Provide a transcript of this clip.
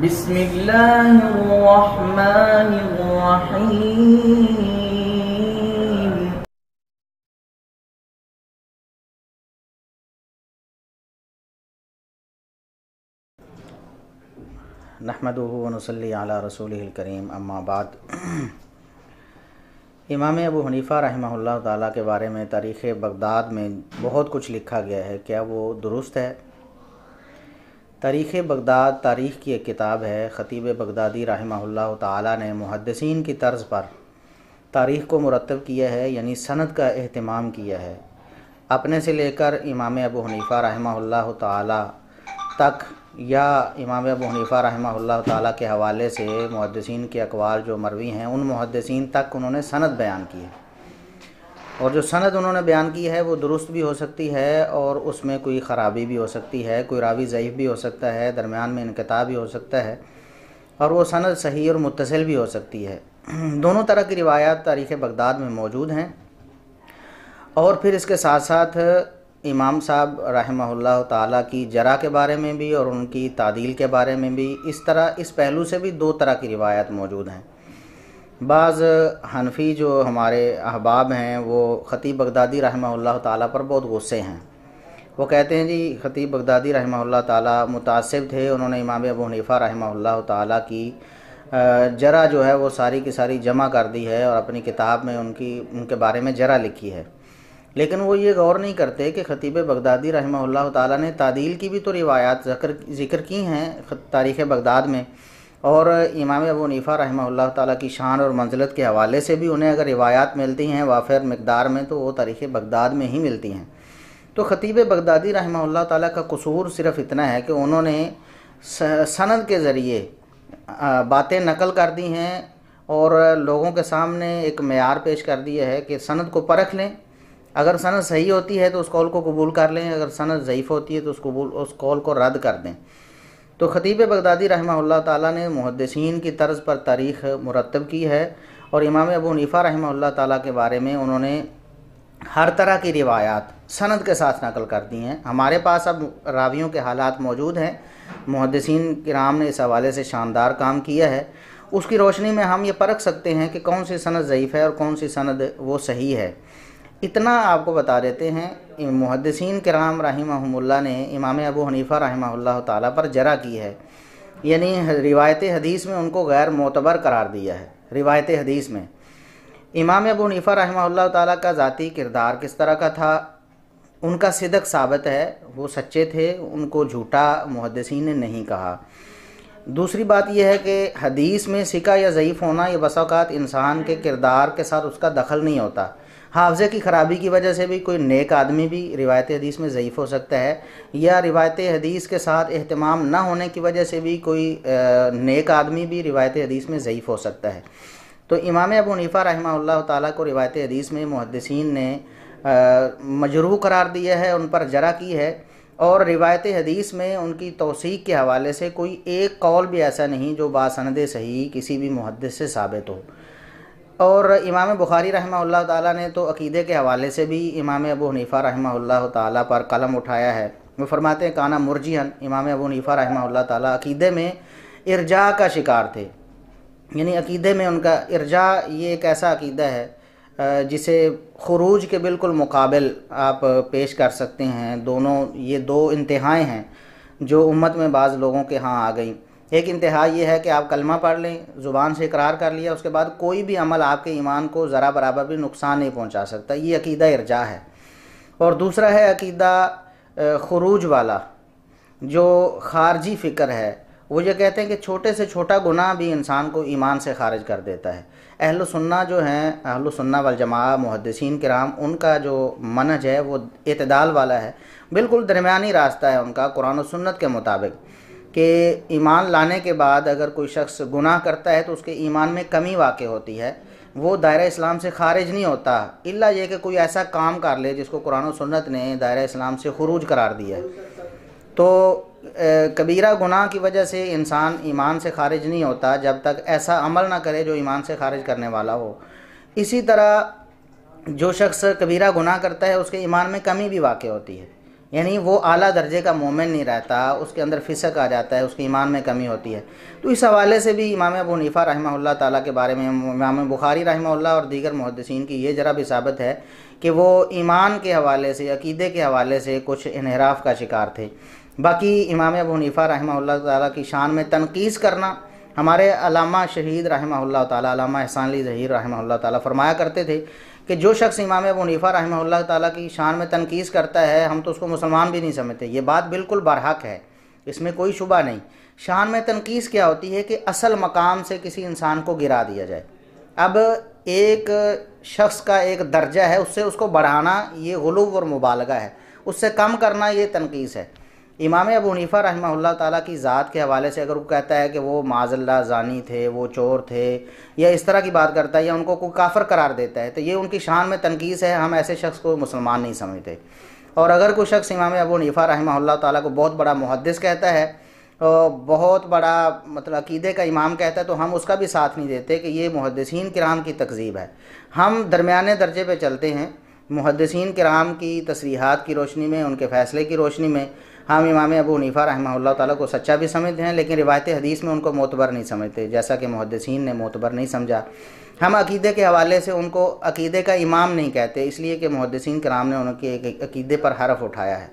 بسم اللہ الرحمن الرحیم نحمدہ ونصلی علی رسولہ الکریم اما بعد۔ امام ابو حنیفہ رحمہ اللہ تعالیٰ کے بارے میں تاریخ بغداد میں بہت کچھ لکھا گیا ہے، کیا وہ درست ہے؟ تاریخ بغداد تاریخ کی ایک کتاب ہے۔ خطیب بغدادی رحمہ اللہ تعالیٰ نے محدثین کی طرز پر تاریخ کو مرتب کیا ہے، یعنی سند کا اہتمام کیا ہے۔ اپنے سے لے کر امام ابو حنیفہ رحمہ اللہ تعالیٰ تک یا امام ابو حنیفہ رحمہ اللہ تعالیٰ کے حوالے سے محدثین کے اقوال جو مروی ہیں، ان محدثین تک انہوں نے سند بیان کی ہے، اور جو سند انہوں نے بیان کی ہے وہ درست بھی ہو سکتی ہے اور اس میں کوئی خرابی بھی ہو سکتی ہے، کوئی راوی ضعیف بھی ہو سکتا ہے، درمیان میں انقطاع بھی ہو سکتا ہے، اور وہ سند صحیح اور متصل بھی ہو سکتی ہے۔ دونوں طرح کی روایات تاریخ بغداد میں موجود ہیں، اور پھر اس کے ساتھ ساتھ امام صاحب رحمہ اللہ تعالیٰ کی جرح کے بارے میں بھی اور ان کی تعدیل کے بارے میں بھی اس پہلو سے بھی دو طرح کی روایات موجود ہیں۔ بعض حنفی جو ہمارے احباب ہیں وہ خطیب بغدادی رحمہ اللہ تعالیٰ پر بہت غصے ہیں۔ وہ کہتے ہیں جی خطیب بغدادی رحمہ اللہ تعالیٰ متعصب تھے، انہوں نے امام ابو حنیفہ رحمہ اللہ تعالیٰ کی جرح جو ہے وہ ساری کی ساری جمع کر دی ہے اور اپنی کتاب میں ان کے بارے میں جرح لکھی ہے، لیکن وہ یہ غور نہیں کرتے کہ خطیب بغدادی رحمہ اللہ تعالیٰ نے تعدیل کی بھی تو روایات ذکر کی ہیں تاریخ بغداد میں، اور امام ابو حنیفہ رحمہ اللہ تعالیٰ کی شان اور منزلت کے حوالے سے بھی انہیں اگر روایات ملتی ہیں وافر مقدار میں تو وہ تاریخ بغداد میں ہی ملتی ہیں۔ تو خطیب بغدادی رحمہ اللہ تعالیٰ کا قصور صرف اتنا ہے کہ انہوں نے سند کے ذریعے باتیں نقل کر دی ہیں اور لوگوں کے سامنے ایک معیار پیش کر دیا ہے کہ سند کو پرکھ لیں، اگر سند صحیح ہوتی ہے تو اس قول کو قبول کر لیں، اگر سند ضعیف ہوتی ہے تو اس قول کو رد کر دیں۔ تو خطیب بغدادی رحمہ اللہ تعالیٰ نے محدثین کی طرز پر تاریخ مرتب کی ہے، اور امام ابو حنیفہ رحمہ اللہ تعالیٰ کے بارے میں انہوں نے ہر طرح کی روایات سند کے ساتھ نقل کر دی ہیں۔ ہمارے پاس اب راویوں کے حالات موجود ہیں، محدثین کرام نے اس حوالے سے شاندار کام کیا ہے، اس کی روشنی میں ہم یہ پرکھ سکتے ہیں کہ کون سی سند ضعیف ہے اور کون سی سند وہ صحیح ہے۔ اتنا آپ کو بتا دیتے ہیں، محدثین کرام رحمہم اللہ نے امام ابو حنیفہ رحمہ اللہ تعالیٰ پر جرح کی ہے، یعنی روایت حدیث میں ان کو غیر معتبر قرار دیا ہے۔ روایت حدیث میں امام ابو حنیفہ رحمہ اللہ تعالیٰ کا ذاتی کردار کس طرح کا تھا، ان کا صدق ثابت ہے، وہ سچے تھے، ان کو جھوٹا محدثین نے نہیں کہا۔ دوسری بات یہ ہے کہ حدیث میں ثقہ یا ضعیف ہونا یہ بسا اوقات انسان کے کردار کے ساتھ اس کا دخل نہیں ہوتا۔ حافظے کی خرابی کی وجہ سے بھی کوئی نیک آدمی بھی روایت حدیث میں ضعیف ہو سکتا ہے، یا روایت حدیث کے ساتھ اہتمام نہ ہونے کی وجہ سے بھی کوئی نیک آدمی بھی روایت حدیث میں ضعیف ہو سکتا ہے۔ تو امام ابو حنیفہ رحمہ اللہ تعالیٰ کو روایت حدیث میں محدثین نے مجروح قرار دیا ہے، ان پر جرح کی ہے، اور روایت حدیث میں ان کی توثیق کے حوالے سے کوئی ایک قول بھی ایسا نہیں جو باسند صحیح کسی بھی محدث سے ثابت ہو۔ اور امام بخاری رحمہ اللہ تعالیٰ نے تو عقیدے کے حوالے سے بھی امام ابو حنیفہ رحمہ اللہ تعالیٰ پر قلم اٹھایا ہے۔ وہ فرماتے ہیں کانا مرجحن، امام ابو حنیفہ رحمہ اللہ تعالیٰ عقیدے میں ارجاء کا شکار تھے، یعنی عقیدے میں ان کا ارجاء یہ ایک ایسا عقیدہ ہے جسے خروج کے بالکل مقابل آپ پیش کر سکتے ہیں۔ یہ دو انتہائیں ہیں جو امت میں بعض لوگوں کے ہاں آ گئیں۔ ایک انتہا یہ ہے کہ آپ کلمہ پڑھ لیں، زبان سے اقرار کر لیا، اس کے بعد کوئی بھی عمل آپ کے ایمان کو ذرا برابر بھی نقصان نہیں پہنچا سکتا، یہ عقیدہ ارجاء ہے۔ اور دوسرا ہے عقیدہ خروج والا، جو خارجی فکر ہے، وہ یہ کہتے ہیں کہ چھوٹے سے چھوٹا گناہ بھی انسان کو ایمان سے خارج کر دیتا ہے۔ اہل سنہ جو ہیں، اہل سنہ والجماعہ محدثین کرام، ان کا جو منہج ہے وہ اعتدال والا ہے، بالکل درمیانی راستہ ہے ان کا قرآن و سنت کے مطابق، کہ ایمان لانے کے بعد اگر کوئی شخص گناہ کرتا ہے تو اس کے ایمان میں کمی واقع ہوتی ہے، وہ دائرہ اسلام سے خارج نہیں ہوتا، الا یہ کہ کوئی ایسا کام کر لے جس کو قرآن و سنت نے دائرہ اسلام سے خروج قرار دیا ہے۔ تو کبیرہ گناہ کی وجہ سے انسان ایمان سے خارج نہیں ہوتا جب تک ایسا عمل نہ کرے جو ایمان سے خارج کرنے والا ہو۔ اسی طرح جو شخص کبیرہ گناہ کرتا ہے اس کے ایمان میں کمی بھی واقع ہوتی ہے، یعنی وہ اعلیٰ درجے کا مومن نہیں رہتا، اس کے اندر فسق آ جاتا ہے، اس کے ایمان میں کمی ہوتی ہے۔ تو اس حوالے سے بھی امام ابو حنیفہ رحمہ اللہ تعالیٰ کے بارے میں امام بخاری رحمہ اللہ اور دیگر محدثین کی یہ ذرا بھی ثابت ہے کہ وہ ایمان کے حوالے سے، عقیدے کے حوالے سے کچھ انحراف کا شکار تھے۔ باقی امام ابو حنیفہ رحمہ اللہ تعالیٰ کی شان میں تنقیص کرنا، ہمارے علامہ شہید رحمہ اللہ تعالیٰ، علامہ احسان علی ظہیر رحمہ اللہ تعالیٰ فرمایا کرتے تھے کہ جو شخص امام ابو حنیفہ رحمہ اللہ تعالیٰ کی شان میں تنقیص کرتا ہے، ہم تو اس کو مسلمان بھی نہیں سمجھتے۔ یہ بات بالکل برحق ہے، اس میں کوئی شبہ نہیں۔ شان میں تنقیص کیا ہوتی ہے کہ اصل مقام سے کسی انسان کو گرا دیا جائے۔ اب ایک شخص کا ایک درجہ ہے، اس سے اس کو بڑھانا یہ غلو اور مبالغہ ہے، اس سے کم کرنا یہ تنقیص ہے۔ امام ابو حنیفہ رحمہ اللہ تعالیٰ کی ذات کے حوالے سے اگر وہ کہتا ہے کہ وہ معاذ اللہ زانی تھے، وہ چور تھے، یا اس طرح کی بات کرتا ہے، یا ان کو کوئی کافر قرار دیتا ہے، تو یہ ان کی شان میں تنقیص ہے، ہم ایسے شخص کو مسلمان نہیں سمجھتے۔ اور اگر کوئی شخص امام ابو حنیفہ رحمہ اللہ تعالیٰ کو بہت بڑا محدث کہتا ہے، بہت بڑا مطلب عقیدے کا امام کہتا ہے، تو ہم اس کا بھی ساتھ نہیں دیتے کہ یہ محدثین کرام کی تکذیب ہے۔ ہم درمیانے درجے پہ چلتے ہیں، محدثین کرام کی تصریحات کی روشنی میں، ان کے فیصلے کی روشنی میں ہم امام ابو حنیفہ رحمہ اللہ تعالیٰ کو سچا بھی سمجھتے ہیں، لیکن روایت حدیث میں ان کو معتبر نہیں سمجھتے، جیسا کہ محدثین نے معتبر نہیں سمجھا۔ ہم عقیدے کے حوالے سے ان کو عقیدے کا امام نہیں کہتے، اس لیے کہ محدثین کرام نے ان کے عقیدے پر حرف اٹھایا ہے۔